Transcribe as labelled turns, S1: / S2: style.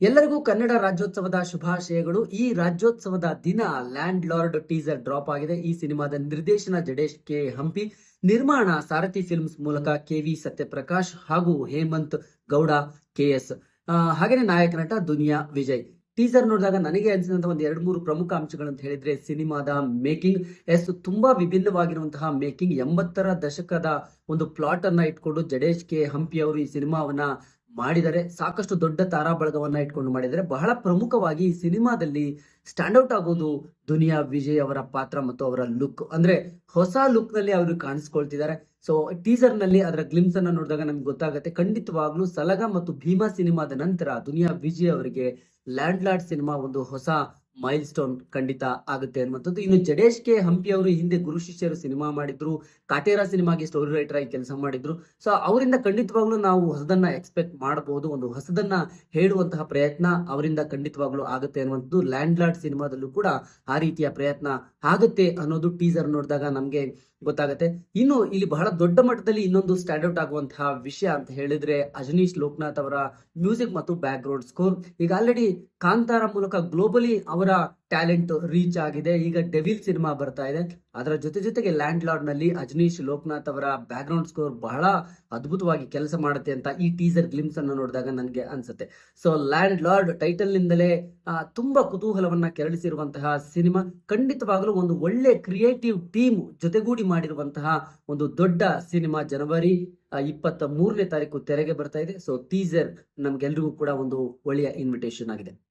S1: ಎಲ್ಲರಿಗೂ ಕನ್ನಡ ರಾಜ್ಯೋತ್ಸವದ ಶುಭಾಶಯಗಳು. ಈ ರಾಜ್ಯೋತ್ಸವದ ದಿನ ಲ್ಯಾಂಡ್ ಲಾರ್ಡ್ ಟೀಸರ್ ಡ್ರಾಪ್ ಆಗಿದೆ. ಈ ಸಿನಿಮಾದ ನಿರ್ದೇಶನ ಜಡೇಶ್ ಕೆ ಹಂಪಿ, ನಿರ್ಮಾಣ ಸಾರಥಿ ಫಿಲ್ಮ್ಸ್ ಮೂಲಕ ಕೆ.ವಿ. ಸತ್ಯಪ್ರಕಾಶ್ ಹಾಗೂ ಹೇಮಂತ್ ಗೌಡ ಕೆ.ಎಸ್. ಹಾಗೇನೆ ನಾಯಕ ನಟ ದುನಿಯಾ ವಿಜಯ್. ಟೀಸರ್ ನೋಡಿದಾಗ ನನಗೆ ಅನಿಸಿದಂತ ಒಂದು 2-3 ಪ್ರಮುಖ ಅಂಶಗಳಂತ ಹೇಳಿದ್ರೆ, ಸಿನಿಮಾದ ಮೇಕಿಂಗ್ ತುಂಬಾ ವಿಭಿನ್ನವಾಗಿರುವಂತಹ ಮೇಕಿಂಗ್. 80ರ ದಶಕದ ಒಂದು ಪ್ಲಾಟ್ ಅನ್ನ ಇಟ್ಕೊಂಡು ಜಡೇಶ್ ಕೆ ಹಂಪಿ ಅವರು ಈ ಸಿನಿಮಾವನ್ನ ಮಾಡಿದರೆ, ಸಾಕಷ್ಟು ದೊಡ್ಡ ತಾರಾ ಬಳಗವನ್ನ ಇಟ್ಕೊಂಡು ಮಾಡಿದರೆ. ಬಹಳ ಪ್ರಮುಖವಾಗಿ ಈ ಸಿನಿಮಾದಲ್ಲಿ ಸ್ಟ್ಯಾಂಡ್ ಔಟ್ ಆಗೋದು ದುನಿಯಾ ವಿಜಯ್ ಅವರ ಪಾತ್ರ ಮತ್ತು ಅವರ ಲುಕ್. ಅಂದ್ರೆ ಹೊಸ ಲುಕ್ ನಲ್ಲಿ ಅವರು ಕಾಣಿಸ್ಕೊಳ್ತಿದ್ದಾರೆ. ಸೊ ಟೀಸರ್ ನಲ್ಲಿ ಅದರ ಗ್ಲಿಮ್ಸ್ ಅನ್ನ ನೋಡಿದಾಗ ನಮ್ಗೆ ಗೊತ್ತಾಗುತ್ತೆ, ಖಂಡಿತವಾಗ್ಲೂ ಸಲಗ ಮತ್ತು ಭೀಮಾ ಸಿನಿಮಾದ ನಂತರ ದುನಿಯಾ ವಿಜಯ್ ಅವರಿಗೆ ಲ್ಯಾಂಡ್ ಲಾರ್ಡ್ ಸಿನಿಮಾ ಒಂದು ಹೊಸ ಮೈಲ್ ಸ್ಟೋನ್ ಖಂಡಿತ ಆಗುತ್ತೆ ಅನ್ನುವಂಥದ್ದು. ಇನ್ನು ಜಡೇಶ್ ಕೆ ಹಂಪಿ ಅವರು ಹಿಂದೆ ಗುರು ಶಿಷ್ಯರು ಸಿನಿಮಾ ಮಾಡಿದ್ರು, ಕಾಟೇರ ಸಿನಿಮಾಗೆ ಸ್ಟೋರಿ ರೈಟರ್ ಆಗಿ ಕೆಲಸ ಮಾಡಿದ್ರು. ಸೊ ಅವರಿಂದ ಖಂಡಿತವಾಗ್ಲೂ ನಾವು ಹೊಸದನ್ನ ಎಕ್ಸ್ಪೆಕ್ಟ್ ಮಾಡಬಹುದು. ಒಂದು ಹೊಸದನ್ನ ಹೇಳುವಂತಹ ಪ್ರಯತ್ನ ಅವರಿಂದ ಖಂಡಿತವಾಗ್ಲೂ ಆಗುತ್ತೆ ಅನ್ನುವಂಥದ್ದು. ಲ್ಯಾಂಡ್ ಲಾರ್ಡ್ ಸಿನಿಮಾದಲ್ಲೂ ಕೂಡ ಆ ರೀತಿಯ ಪ್ರಯತ್ನ ಆಗುತ್ತೆ ಅನ್ನೋದು ಟೀಸರ್ ನೋಡಿದಾಗ ನಮ್ಗೆ ಗೊತ್ತಾಗುತ್ತೆ. ಇನ್ನು ಇಲ್ಲಿ ಬಹಳ ದೊಡ್ಡ ಮಟ್ಟದಲ್ಲಿ ಇನ್ನೊಂದು ಸ್ಟ್ಯಾಂಡ್ ಔಟ್ ಆಗುವಂತಹ ವಿಷಯ ಅಂತ ಹೇಳಿದ್ರೆ, ಅಜನೀಶ್ ಲೋಕನಾಥ್ ಅವರ ಮ್ಯೂಸಿಕ್ ಮತ್ತು ಬ್ಯಾಕ್ ಗ್ರೌಂಡ್ ಸ್ಕೋರ್. ಈಗ ಆಲ್ರೆಡಿ ಕಾಂತಾರ ಮೂಲಕ ಗ್ಲೋಬಲಿ ಅವರ ಟ್ಯಾಲೆಂಟ್ ರೀಚ್ ಆಗಿದೆ. ಈಗ ಡೆವಿಲ್ ಸಿನಿಮಾ ಬರ್ತಾ ಇದೆ. ಅದರ ಜೊತೆಗೆ ಲ್ಯಾಂಡ್ ಲಾರ್ಡ್ ನಲ್ಲಿ ಅಜನೀಶ್ ಲೋಕನಾಥ್ ಅವರ ಬ್ಯಾಕ್ ಗ್ರೌಂಡ್ ಸ್ಕೋರ್ ಬಹಳ ಅದ್ಭುತವಾಗಿ ಕೆಲಸ ಮಾಡುತ್ತೆ ಅಂತ ಈ ಟೀಸರ್ ಗ್ಲಿಮ್ಸ್ ಅನ್ನು ನೋಡಿದಾಗ ನನಗೆ ಅನ್ಸುತ್ತೆ. ಸೊ ಲ್ಯಾಂಡ್ ಲಾರ್ಡ್ ಟೈಟಲ್ ನಿಂದಲೇ ತುಂಬಾ ಕುತೂಹಲವನ್ನ ಕೆರಳಿಸಿರುವಂತಹ ಸಿನಿಮಾ. ಖಂಡಿತವಾಗಲೂ ಒಂದು ಒಳ್ಳೆ ಕ್ರಿಯೇಟಿವ್ ಟೀಮ್ ಜೊತೆಗೂಡಿ ಮಾಡಿರುವಂತಹ ಒಂದು ದೊಡ್ಡ ಸಿನಿಮಾ. ಜನವರಿ 23ನೇ ತಾರೀಕು ತೆರೆಗೆ ಬರ್ತಾ ಇದೆ. ಸೊ ಟೀಸರ್ ನಮ್ಗೆಲ್ರಿಗೂ ಕೂಡ ಒಂದು ಒಳ್ಳೆಯ ಇನ್ವಿಟೇಷನ್ ಆಗಿದೆ.